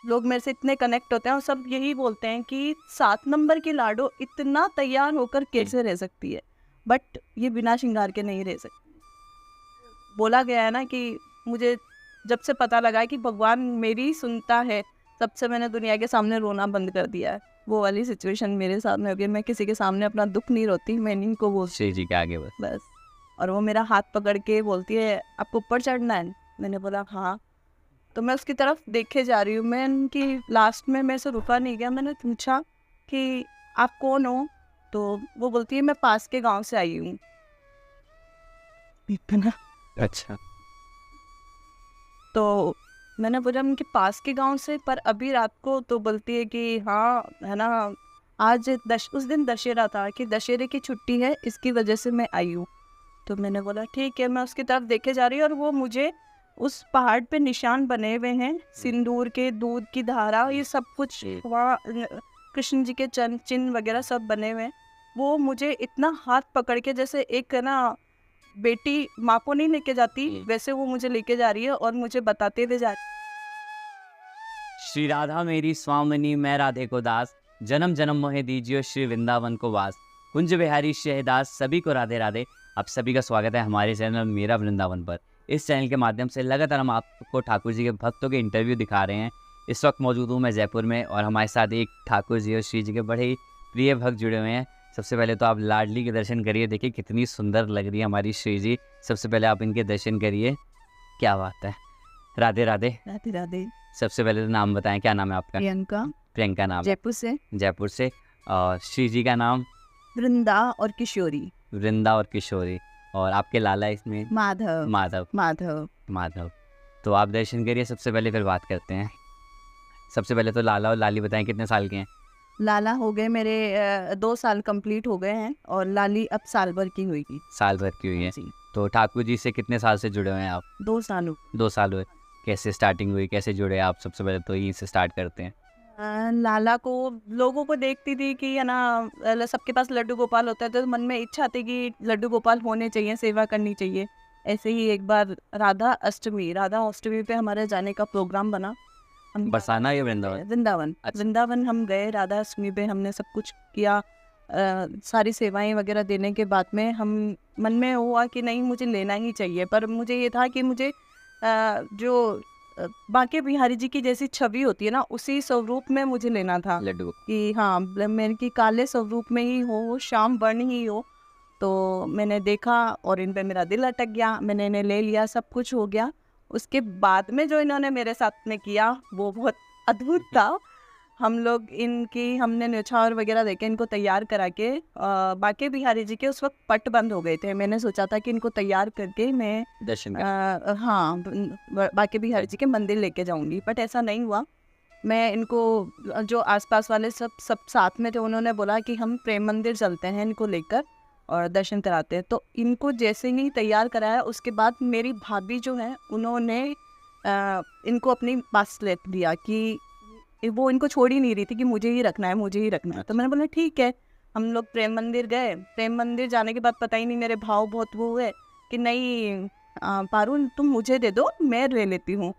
लोग मेरे से इतने कनेक्ट होते हैं और सब यही बोलते हैं कि 7 नंबर की लाडो इतना तैयार होकर कैसे रह सकती है, बट ये बिना श्रृंगार के नहीं रह सकती। बोला गया है ना कि मुझे जब से पता लगा है कि भगवान मेरी सुनता है, तब से मैंने दुनिया के सामने रोना बंद कर दिया है। वो वाली सिचुएशन मेरे साथ में हो गई। मैं किसी के सामने अपना दुख नहीं रोती, मैं इनको बोलती श्री जी के आगे बस। बस। और वो मेरा हाथ पकड़ के बोलती है आपको ऊपर चढ़ना है। मैंने बोला हाँ। तो मैं उसकी तरफ देखे जा रही हूँ। मैं उनकी लास्ट में मैं से रुका नहीं गया। मैंने पूछा कि आप कौन हो? तो वो बोलती है मैं पास के गांव से आई हूँ। इतना अच्छा। तो मैंने बोला उनके पास के गांव से, पर अभी रात को। तो बोलती है कि हाँ है ना, आज उस दिन दशहरा था कि दशहरे की छुट्टी है, इसकी वजह से मैं आई हूँ। तो मैंने बोला ठीक है। मैं उसकी तरफ देखे जा रही हूँ और वो मुझे उस पहाड़ पे निशान बने हुए हैं, सिंदूर के, दूध की धारा, ये सब कुछ वहाँ कृष्ण जी के चिन्ह वगैरह सब बने हुए हैं। वो मुझे इतना हाथ पकड़ के, जैसे एक ना बेटी माँ को नहीं लेके जाती, वैसे वो मुझे लेके जा रही है और मुझे बताते हुए जा रही है। श्री राधा मेरी स्वामिनी मैं राधे को दास, जन्म जन्म मोहे दीजियो श्री वृंदावन को वास। कुंज बिहारी शहदास सभी को राधे राधे। आप सभी का स्वागत है हमारे चैनल मेरा वृंदावन पर। इस चैनल के माध्यम से लगातार हम आपको ठाकुर जी के भक्तों के इंटरव्यू दिखा रहे हैं। इस वक्त मौजूद हूँ मैं जयपुर में और हमारे साथ एक ठाकुर जी और श्री जी के बड़े ही प्रिय भक्त जुड़े हुए हैं। सबसे पहले तो आप लाडली के दर्शन करिए, देखिए कितनी सुंदर लग रही है हमारी श्री जी। सबसे पहले आप इनके दर्शन करिए, क्या बात है। राधे राधे। राधे राधे। सबसे पहले तो नाम बताएं, क्या नाम है आपका? प्रियंका। प्रियंका नाम है। जयपुर से। जयपुर से। और श्री जी का नाम? वृंदा और किशोरी। वृंदा और किशोरी। और आपके लाला इसमें? माधव। माधव। माधव। माधव। तो आप दर्शन करिए सबसे पहले, फिर बात करते हैं। सबसे पहले तो लाला और लाली बताएं कितने साल के हैं? लाला हो गए मेरे 2 साल कंप्लीट हो गए हैं और लाली अब साल भर की हुई। साल भर की हुई है। जी। तो ठाकुर जी से कितने साल से जुड़े हुए हैं आप? 2 साल हो। 2 साल हुए। कैसे स्टार्टिंग हुई, कैसे जुड़े आप? सबसे पहले तो यहीं से स्टार्ट करते हैं। लाला को लोगों को देखती थी कि है ना, सबके पास लड्डू गोपाल होता है, तो मन में इच्छा थी कि लड्डू गोपाल होने चाहिए, सेवा करनी चाहिए। ऐसे ही एक बार राधा अष्टमी पे हमारे जाने का प्रोग्राम बना। हम बरसाना या वृंदावन? वृंदावन। अच्छा। वृंदावन हम गए, राधा अष्टमी पे हमने सब कुछ किया। सारी सेवाएं वगैरह देने के बाद में हम मन में हुआ कि नहीं मुझे लेना ही चाहिए। पर मुझे ये था कि मुझे जो बांके बिहारी जी की जैसी छवि होती है ना, उसी स्वरूप में मुझे लेना था लड्डू। कि हाँ मेरे की काले स्वरूप में ही हो, श्याम वर्ण ही हो। तो मैंने देखा और इन पे मेरा दिल अटक गया, मैंने इन्हें ले लिया, सब कुछ हो गया। उसके बाद में जो इन्होंने मेरे साथ में किया वो बहुत अद्भुत था। हम लोग हमने न्योछावर वगैरह देके इनको तैयार करा के बांके बिहारी जी के उस वक्त पट बंद हो गए थे। मैंने सोचा था कि इनको तैयार करके मैं दर्शन हाँ बांके बिहारी जी के मंदिर लेके जाऊंगी, बट ऐसा नहीं हुआ। मैं इनको जो आसपास वाले सब साथ में थे, उन्होंने बोला कि हम प्रेम मंदिर चलते हैं इनको लेकर और दर्शन कराते हैं। तो इनको जैसे ही तैयार कराया, उसके बाद मेरी भाभी जो है उन्होंने इनको अपनी पास ले दिया कि वो इनको छोड़ ही नहीं रही थी कि मुझे ही रखना है, मुझे ही रखना है। तो मैंने बोला ठीक है। हम लोग प्रेम मंदिर गए। प्रेम मंदिर जाने के बाद पता ही नहीं मेरे भाव बहुत वो हुए कि नहीं पारू तुम मुझे दे दो, मैं ले लेती हूँ।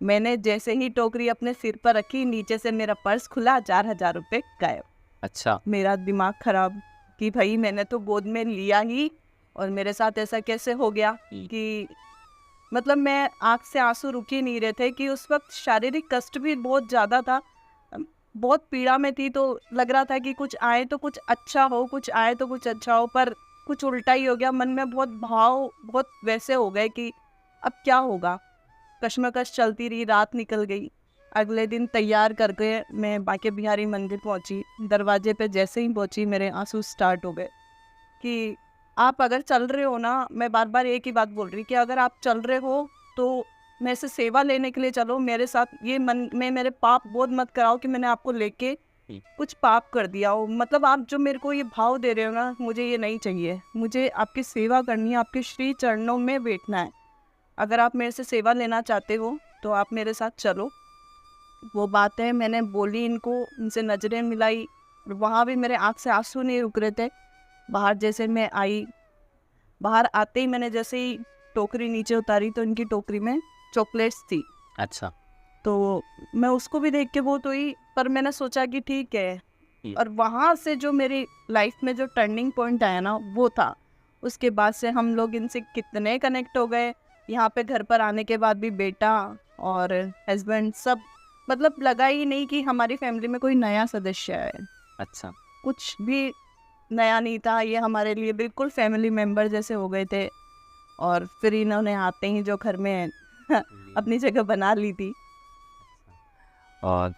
मैंने जैसे ही टोकरी अपने सिर पर रखी, नीचे से मेरा पर्स खुला, 4,000 रुपये गायब। अच्छा। मेरा दिमाग खराब कि भाई मैंने तो गोद में लिया ही और मेरे साथ ऐसा कैसे हो गया कि मतलब मैं आँख से आंसू रुक ही नहीं रहे थे कि उस वक्त शारीरिक कष्ट भी बहुत ज़्यादा था, बहुत पीड़ा में थी। तो लग रहा था कि कुछ आए तो कुछ अच्छा हो, कुछ आए तो कुछ अच्छा हो, पर कुछ उल्टा ही हो गया। मन में बहुत भाव बहुत वैसे हो गए कि अब क्या होगा। कश्मकश चलती रही, रात निकल गई। अगले दिन तैयार करके मैं बांके बिहारी मंदिर पहुंची। दरवाजे पे जैसे ही पहुंची मेरे आंसू स्टार्ट हो गए कि आप अगर चल रहे हो ना, मैं बार बार एक ही बात बोल रही कि अगर आप चल रहे हो तो मेरे से सेवा लेने के लिए चलो, मेरे साथ ये मन में मेरे पाप बोध मत कराओ कि मैंने आपको लेके कुछ पाप कर दिया हो। मतलब आप जो मेरे को ये भाव दे रहे हो ना, मुझे ये नहीं चाहिए। मुझे आपकी सेवा करनी है, आपके श्री चरणों में बैठना है। अगर आप मेरे से सेवा लेना चाहते हो तो आप मेरे साथ चलो। वो बात है मैंने बोली इनको, उनसे नज़रें मिलाई, वहाँ भी मेरे आँख से आंसू नहीं रुक रहे थे। बाहर जैसे मैं आई, बाहर आते ही मैंने जैसे ही टोकरी नीचे उतारी तो इनकी टोकरी में चॉकलेट्स थी। अच्छा। तो मैं उसको भी देख के बहुत हुई, पर मैंने सोचा कि ठीक है। और वहाँ से जो मेरी लाइफ में जो टर्निंग पॉइंट आया ना, वो था। उसके बाद से हम लोग इनसे कितने कनेक्ट हो गए। यहाँ पे घर पर आने के बाद भी बेटा और हस्बैंड सब, मतलब लगा ही नहीं कि हमारी फैमिली में कोई नया सदस्य है। अच्छा। कुछ भी नया नहीं था, ये हमारे लिए बिल्कुल फैमिली मेंबर जैसे हो गए थे। और फिर इन्होंने आते ही जो घर में अपनी जगह बना ली थी। और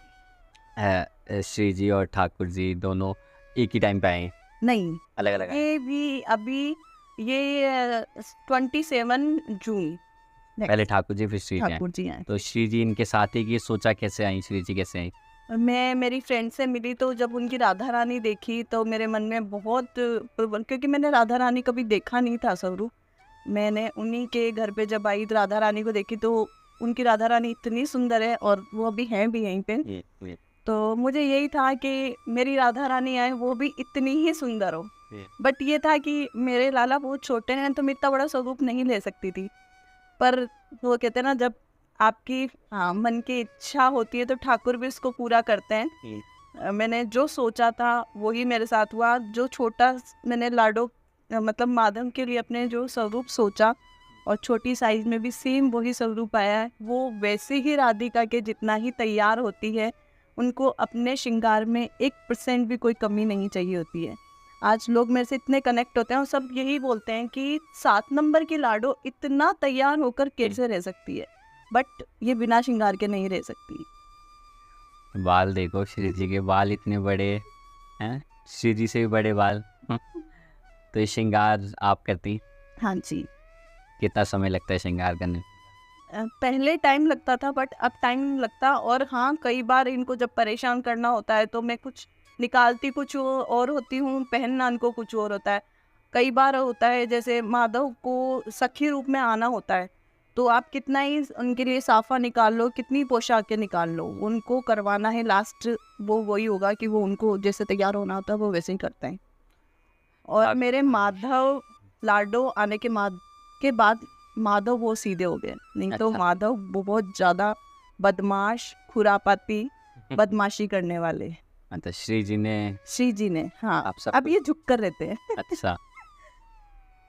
श्री जी और ठाकुर जी दोनों एक ही टाइम पे आए हैं? नहीं, अलग अलग आए? ये भी अभी ये 27 जून पहले ठाकुर जी फिर श्री जी आए। ठाकुर जी आए। तो श्री जी इनके साथ ही कि सोचा कैसे आई, श्री जी कैसे आई? मैं मेरी फ्रेंड से मिली तो जब उनकी राधा रानी देखी तो मेरे मन में बहुत क्योंकि मैंने राधा रानी कभी देखा नहीं था स्वरूप। मैंने उन्हीं के घर पे जब आई तो राधा रानी को देखी, तो उनकी राधा रानी इतनी सुंदर है और वो अभी हैं भी यहीं पे। तो मुझे यही था कि मेरी राधा रानी आए वो भी इतनी ही सुंदर हो। बट ये था कि मेरे लाला बहुत छोटे हैं तो मैं इतना बड़ा स्वरूप नहीं ले सकती थी। पर वो कहते हैं ना, जब आपकी मन की इच्छा होती है तो ठाकुर भी उसको पूरा करते हैं। मैंने जो सोचा था वही मेरे साथ हुआ। जो छोटा मैंने लाडो मतलब माधव के लिए अपने जो स्वरूप सोचा और छोटी साइज में भी सेम वही स्वरूप आया है। वो वैसे ही राधिका के जितना ही तैयार होती है, उनको अपने श्रृंगार में 1% भी कोई कमी नहीं चाहिए होती है। आज लोग मेरे से इतने कनेक्ट होते हैं और सब यही बोलते हैं कि 7 नंबर की लाडो इतना तैयार होकर कैसे रह सकती है, बट ये बिना श्रृंगार के नहीं रह सकती। बाल देखो, श्री जी के बाल इतने बड़े हैं, श्री जी से भी बड़े बाल। तो ये श्रृंगार आप करती? हाँ जी। कितना समय लगता है श्रृंगार करने? पहले टाइम लगता था, बट अब टाइम नहीं लगता। और हाँ, कई बार इनको जब परेशान करना होता है तो मैं कुछ निकालती कुछ और होती हूँ, पहनना इनको कुछ और होता है। कई बार होता है जैसे माधव को सखी रूप में आना होता है, तो आप कितना ही उनके लिए साफा निकाल लो, कितनी पोशाकें निकाल लो, उनको करवाना है लास्ट वो वही होगा कि वो उनको जैसे तैयार होना होता है वो वैसे ही करते हैं। और मेरे माधव लाडो आने के बाद माधव वो सीधे हो गए। नहीं तो अच्छा। माधव बहुत ज़्यादा बदमाश, खुरापाती, बदमाशी करने वाले। अच्छा, श्री जी ने हाँ, आप सब अब ये झुक कर रहते हैं। अच्छा,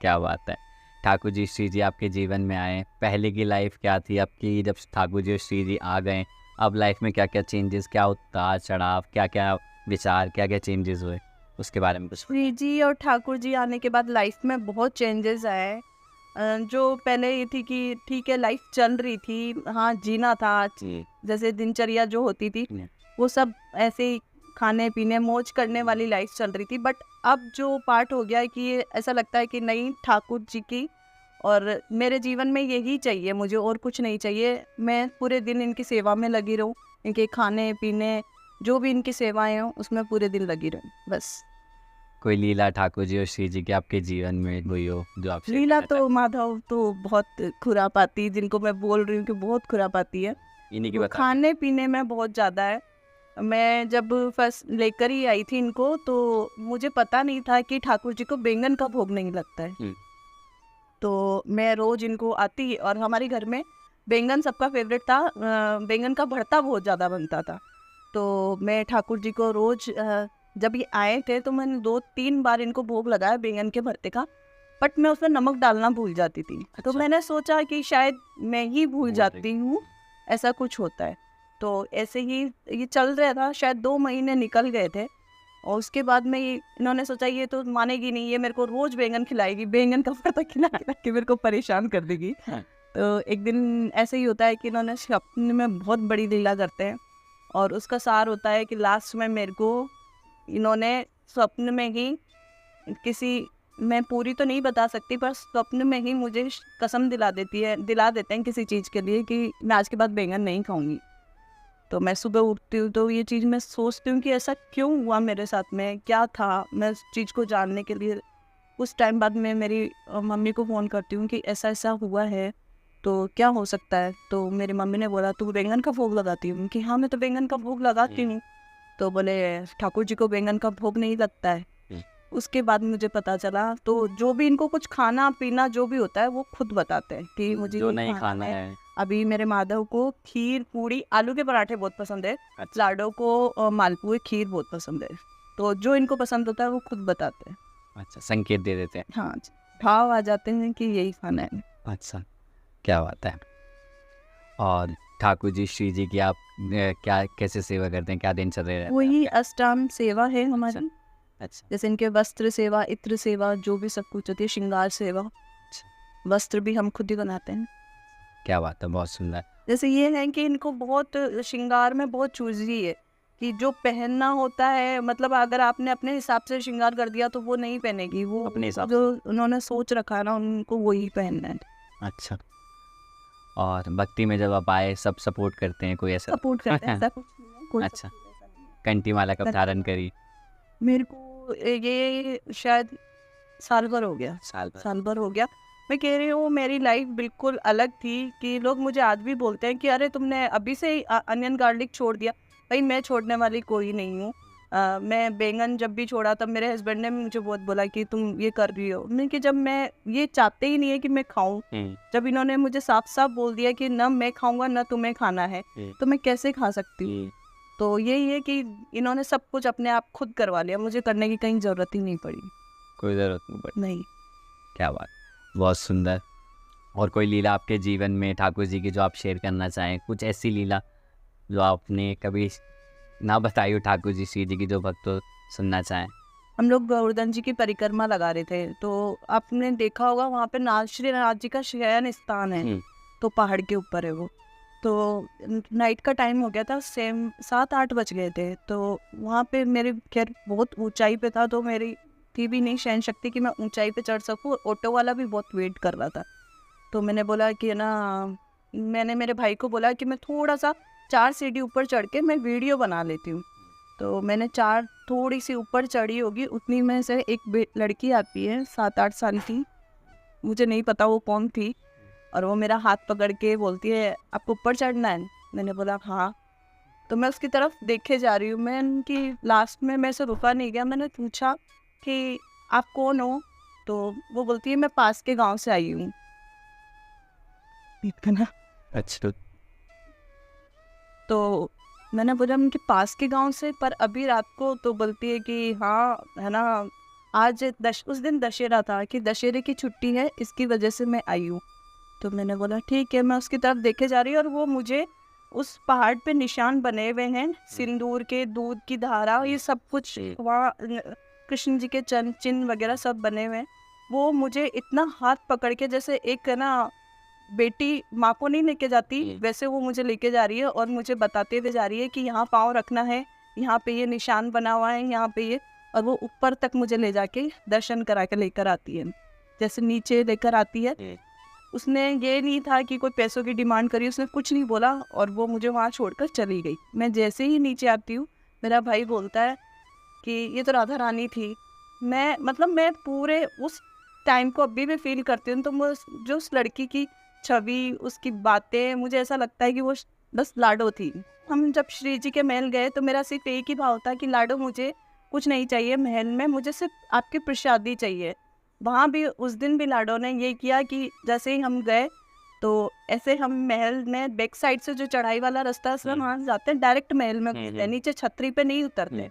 क्या बात है। ठाकुर जी श्री जी आपके जीवन में आए, पहले की लाइफ क्या थी आपकी, जब ठाकुर जी और श्री जी आ गए अब लाइफ में क्या क्या चेंजेस, क्या उतार चढ़ाव, क्या क्या विचार, क्या क्या चेंजेस हुए, उसके बारे में कुछ? श्री जी और ठाकुर जी आने के बाद लाइफ में बहुत चेंजेस आए। जो पहले ये थी कि ठीक है लाइफ चल रही थी, हाँ जीना था, जैसे दिनचर्या जो होती थी वो सब ऐसे ही खाने पीने मौज करने वाली लाइफ चल रही थी। बट अब जो पार्ट हो गया है कि ये ऐसा लगता है कि नहीं, ठाकुर जी की और मेरे जीवन में यही चाहिए, मुझे और कुछ नहीं चाहिए। मैं पूरे दिन इनकी सेवा में लगी रहूँ, इनके खाने पीने जो भी इनकी सेवाएं हों उसमें पूरे दिन लगी रहूँ बस। कोई लीला ठाकुर जी और श्री जी के आपके जीवन में हुई हो जो आप लीला तो माधव तो बहुत खुरापाती, जिनको मैं बोल रही हूँ कि बहुत खुरापाती है, इन्हीं की वो बता? खाने पीने में बहुत ज़्यादा है। मैं जब फर्स्ट लेकर ही आई थी इनको तो मुझे पता नहीं था कि ठाकुर जी को बैंगन का भोग नहीं लगता है। तो मैं रोज़ इनको आती और हमारे घर में बैंगन सबका फेवरेट था। बैंगन का भरता बहुत ज़्यादा बनता था। तो मैं ठाकुर जी को रोज़ जब ये आए थे तो मैंने 2-3 बार इनको भोग लगाया बैंगन के भरते का, बट मैं उसमें नमक डालना भूल जाती थी। तो मैंने सोचा कि शायद मैं ही भूल जाती हूँ, ऐसा कुछ होता है। तो ऐसे ही ये चल रहा था, शायद 2 महीने निकल गए थे और उसके बाद में इन्होंने सोचा ये तो मानेगी नहीं, ये मेरे को रोज़ बैंगन खिलाएगी, बैंगन का भरता खिला खिला के मेरे को परेशान कर देगी। तो एक दिन ऐसे ही होता है कि इन्होंने सपने में बहुत बड़ी लीला करते हैं और उसका सार होता है कि लास्ट में मेरे को इन्होंने स्वप्न में ही मैं पूरी तो नहीं बता सकती, पर स्वप्न में ही मुझे कसम दिला देते हैं किसी चीज़ के लिए कि मैं आज के बाद बैंगन नहीं खाऊंगी। तो मैं सुबह उठती हूँ तो ये चीज़ मैं सोचती हूँ कि ऐसा क्यों हुआ मेरे साथ में, क्या था। मैं उस चीज़ को जानने के लिए उस टाइम बाद मैं मेरी मम्मी को फ़ोन करती हूँ कि ऐसा ऐसा हुआ है तो क्या हो सकता है। तो मेरी मम्मी ने बोला तू बैंगन का भोग लगाती हूँ कि हाँ मैं तो बैंगन का भोग लगाती हूँ। तो बोले ठाकुर जी को बैंगन का भोग नहीं लगता है। उसके बाद मुझे पता चला, तो जो भी इनको कुछ खाना पीना जो भी होता है वो खुद बताते हैं कि मुझे जो ये नहीं खाना है, अभी मेरे माधव को खीर पूड़ी आलू के पराठे बहुत पसंद है, अच्छा लाडो को मालपुए खीर बहुत पसंद है। तो जो इनको पसंद होता है वो खुद बताते हैं। अच्छा, संकेत दे देते हैं। हाँ जी, भाव आ जाते हैं कि यही खाना है। अच्छा, क्या बात है। और ठाकुर जी श्री जी की आप क्या कैसे सेवा करते हैं, क्या दिनचर्या रहता है वही आपका? अष्टांग सेवा है हमारी, अच्छा जैसे इनके वस्त्र सेवा, इत्र सेवा, जो भी सब कुछ होती है, श्रृंगार सेवा। अच्छा, वस्त्र भी हम खुद ही बनाते हैं। क्या बात है, बहुत सुंदर। जैसे ये है कि इनको बहुत श्रृंगार में बहुत चूजी है कि जो पहनना होता है, मतलब अगर आपने अपने हिसाब से श्रृंगार कर दिया तो वो नहीं पहनेगी, वो अपने हिसाब जो उन्होंने सोच रखा है ना, उनको वही पहनना है। अच्छा, और भक्ति में जब आप आए सब सपोर्ट करते हैं, कोई ऐसा? सपोर्ट करते हैं, ऐसा कुछ नहीं है, कोई अच्छा। support ऐसा नहीं है। कंठी माला कब धारण करी? मेरे को ये शायद साल भर हो गया, साल भर। साल भर हो गया। मैं कह रही हूँ मेरी लाइफ बिल्कुल अलग थी कि लोग मुझे आज भी बोलते हैं कि अरे तुमने अभी से ही अनियन गार्लिक छोड़ दिया। भाई मैं छोड़ने वाली कोई नहीं हूँ। मैं बैंगन जब भी छोड़ा तब मेरे हस्बैंड ने मुझे बहुत बोला कि तुम ये कर रही हो। मैं कि जब मैं ये चाहते ही नहीं है कि मैं खाऊं, जब इन्होंने मुझे साफ साफ बोल दिया कि ना मैं खाऊंगा ना तुम्हें खाना है, तो मैं कैसे खा सकती हूँ। तो यही है कि इन्होंने सब कुछ अपने आप खुद करवा लिया, मुझे करने की कहीं ज़रूरत ही नहीं पड़ी। कोई जरूरत नहीं पड़ी। नहीं। क्या बात, बहुत सुंदर। और कोई लीला आपके जीवन में ठाकुर जी की जो आप शेयर करना चाहें, कुछ ऐसी लीला जो आपने कभी ना बताई हो ठाकुर जी श्री जी की, जो भक्त सुनना चाहें? हम लोग गोवर्धन जी की परिक्रमा लगा रहे थे, तो आपने देखा होगा वहाँ पे श्री नाथ जी का शयन स्थान है, तो पहाड़ के ऊपर है वो। तो नाइट का टाइम हो गया था, सेम 7-8 बज गए थे। तो वहाँ पे मेरे खैर बहुत ऊंचाई पे था, तो मेरी थी भी नहीं सहन शक्ति कि मैं ऊंचाई पे चढ़ सकूँ। ऑटो वाला भी बहुत वेट कर रहा था, तो मैंने बोला कि ना, मैंने मेरे भाई को बोला कि मैं थोड़ा सा 4 सीढ़ी ऊपर चढ़ के मैं वीडियो बना लेती हूँ। तो मैंने 4 थोड़ी सी ऊपर चढ़ी होगी, उतनी में से एक लड़की आती है 7-8 साल की, मुझे नहीं पता वो कौन थी, और वो मेरा हाथ पकड़ के बोलती है आपको ऊपर चढ़ना है। मैंने बोला हाँ। तो मैं उसकी तरफ देखे जा रही हूँ, मैं उनकी लास्ट में मैं से रुका नहीं गया। मैंने पूछा कि आप कौन हो? तो वो बोलती है मैं पास के गांव से आई हूँ। ना, अच्छा, तो मैंने बोला उनके पास के गांव से, पर अभी रात को। तो बोलती है कि हाँ है ना, आज उस दिन दशहरा था, कि दशहरे की छुट्टी है, इसकी वजह से मैं आई हूँ। तो मैंने बोला ठीक है। मैं उसकी तरफ देखे जा रही हूँ, और वो मुझे उस पहाड़ पे निशान बने हुए हैं, सिंदूर के, दूध की धारा, ये सब कुछ वहाँ कृष्ण जी के चिन्ह वगैरह सब बने हुए हैं। वो मुझे इतना हाथ पकड़ के, जैसे एक है ना बेटी माँ को नहीं लेके जाती, वैसे वो मुझे लेके जा रही है और मुझे बताते हुए जा रही है कि यहाँ पाँव रखना है, यहाँ पे ये निशान बना हुआ है, यहाँ पे ये। और वो ऊपर तक मुझे ले जाके दर्शन करा के लेकर आती है, जैसे नीचे लेकर आती है। उसने ये नहीं था कि कोई पैसों की डिमांड करी, उसने कुछ नहीं बोला, और वो मुझे वहाँ छोड़कर चली गई। मैं जैसे ही नीचे आती हूँ, मेरा भाई बोलता है कि ये तो राधा रानी थी। मैं पूरे उस टाइम को अभी भी फील करती हूँ। तो जो उस लड़की की छवि, उसकी बातें, मुझे ऐसा लगता है कि वो बस लाडो थी। हम जब श्री जी के महल गए तो मेरा सिर्फ एक ही भाव था कि लाडो मुझे कुछ नहीं चाहिए महल में, मुझे सिर्फ आपकी प्रसादी चाहिए। वहाँ भी उस दिन भी लाडो ने ये किया कि जैसे ही हम गए तो ऐसे हम महल में बैक साइड से जो चढ़ाई वाला रास्ता है, वहाँ जाते हैं, डायरेक्ट महल में घुसते हैं, नीचे छतरी पे नहीं उतरते।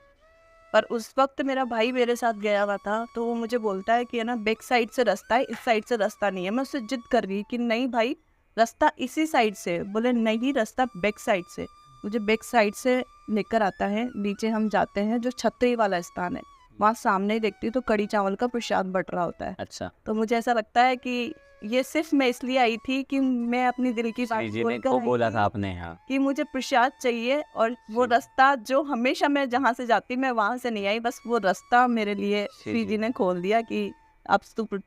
पर उस वक्त मेरा भाई मेरे साथ गया हुआ था, तो वो मुझे बोलता है कि है ना बैक साइड से रास्ता है, इस साइड से रास्ता नहीं है। मैं उससे जिद कर रही कि नहीं भाई, रास्ता इसी साइड से। बोले नहीं, रास्ता बैक साइड से। मुझे बैक साइड से लेकर आता है, नीचे हम जाते हैं जो छतरी वाला स्थान है, वहाँ सामने ही देखती हूँ तो कड़ी चावल का प्रसाद बट रहा होता है। अच्छा, तो मुझे ऐसा लगता है कि ये सिर्फ मैं इसलिए आई थी कि मैं अपनी दिल की बात श्री जी ने बोलकर को आई बोला थी था आपने? हाँ, कि मुझे प्रसाद चाहिए, और वो रास्ता जो हमेशा मैं जहाँ से जाती मैं वहाँ से नहीं आई, बस वो रास्ता मेरे लिए श्री जी ने खोल दिया कि अब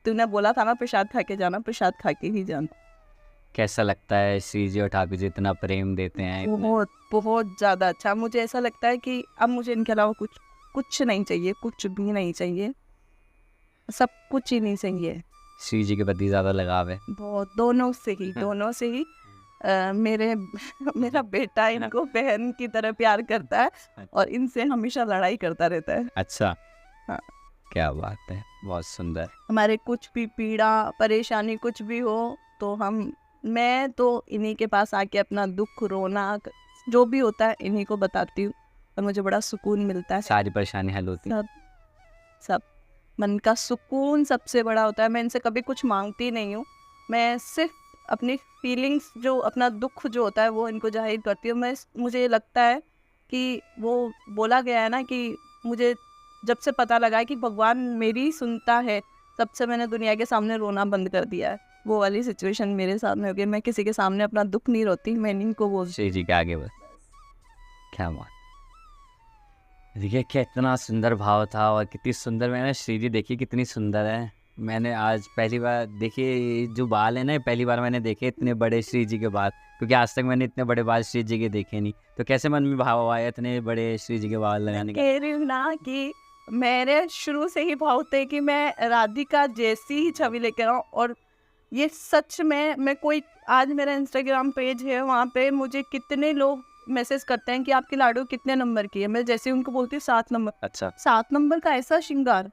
तूने बोला था ना प्रसाद खा के जाना, प्रसाद खा के ही जाना। कैसा लगता है श्री जी और ठाकुर जी इतना प्रेम देते हैं? बहुत बहुत ज़्यादा अच्छा। मुझे ऐसा लगता है कि अब मुझे इनके अलावा कुछ नहीं चाहिए, कुछ भी नहीं चाहिए, सब कुछ ही नहीं चाहिए। श्री जी के प्रति ज़्यादा लगाव है? बहुत, दोनों से ही। मेरा बेटा इनको बहन की तरह प्यार करता है, और इनसे हमेशा लड़ाई करता रहता है। अच्छा, हाँ। क्या बात है, बहुत सुंदर। हमारे कुछ भी पीड़ा परेशानी कुछ भी हो तो हम मैं तो इन्हीं के पास आके अपना दुख रोना जो भी होता है इन्हीं को बताती हूँ और मुझे बड़ा सुकून मिलता है। सारी परेशानी हल होती है। सब सब मन का सुकून सबसे बड़ा होता है। मैं इनसे कभी कुछ मांगती नहीं हूँ, मैं सिर्फ अपनी फीलिंग्स जो अपना दुख जो होता है वो इनको जाहिर करती हूँ। मुझे लगता है कि वो बोला गया है ना कि मुझे जब से पता लगा है कि भगवान मेरी सुनता है, तब से मैंने दुनिया के सामने रोना बंद कर दिया है। वो वाली सिचुएशन मेरे सामने हो गई। मैं किसी के सामने अपना दुख नहीं रोती, मैं इनको बोलती श्री जी के आगे बस। क्या बात। देखिए कितना सुंदर भाव था और कितनी सुंदर, मैंने श्री जी देखी कितनी सुंदर है। मैंने आज पहली बार देखिए जो बाल है ना, पहली बार मैंने देखे इतने बड़े श्री जी के बाल, क्योंकि आज तक मैंने इतने बड़े बाल श्री जी के देखे नहीं। तो कैसे मन में भाव आया इतने बड़े श्री जी के बाल लगाने का? कह रही हूँ ना कि मेरे शुरू से ही भाव थे कि मैं राधिका जैसी ही छवि लेकर आऊँ। और ये सच में मैं कोई आज मेरा इंस्टाग्राम पेज है, वहाँ पे मुझे कितने लोग मैसेज करते हैं कि आपकी लाडो कितने नंबर की है। मैं जैसे उनको बोलती हूँ 7 नंबर। अच्छा। 7 नंबर का ऐसा श्रृंगार,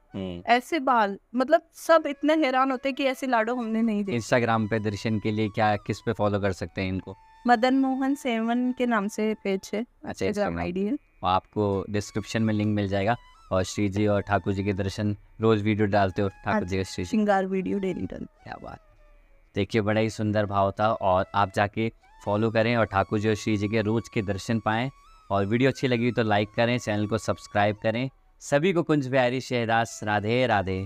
ऐसे बाल, मतलब सब इतने हैरान होते हैं कि ऐसी लाडो हमने नहीं देखी। इंस्टाग्राम पे दर्शन के लिए क्या किस पे फॉलो कर सकते हैं इनको? मदन मोहन 7 के नाम से पेज है, अच्छा, इंस्टाग्राम आईडी है। आपको डिस्क्रिप्शन में लिंक मिल जाएगा। और श्री जी और ठाकुर जी के दर्शन रोज वीडियो डालते हो ठाकुर जी का श्री जी? श्रृंगार वीडियो डेली डन। क्या बात। देखिए बड़ा ही सुंदर भाव था और आप जाके फॉलो करें और ठाकुर जी और श्री जी के रोज के दर्शन पाएं। और वीडियो अच्छी लगी तो लाइक करें, चैनल को सब्सक्राइब करें। सभी को कुंज बिहारी शहदास राधे राधे।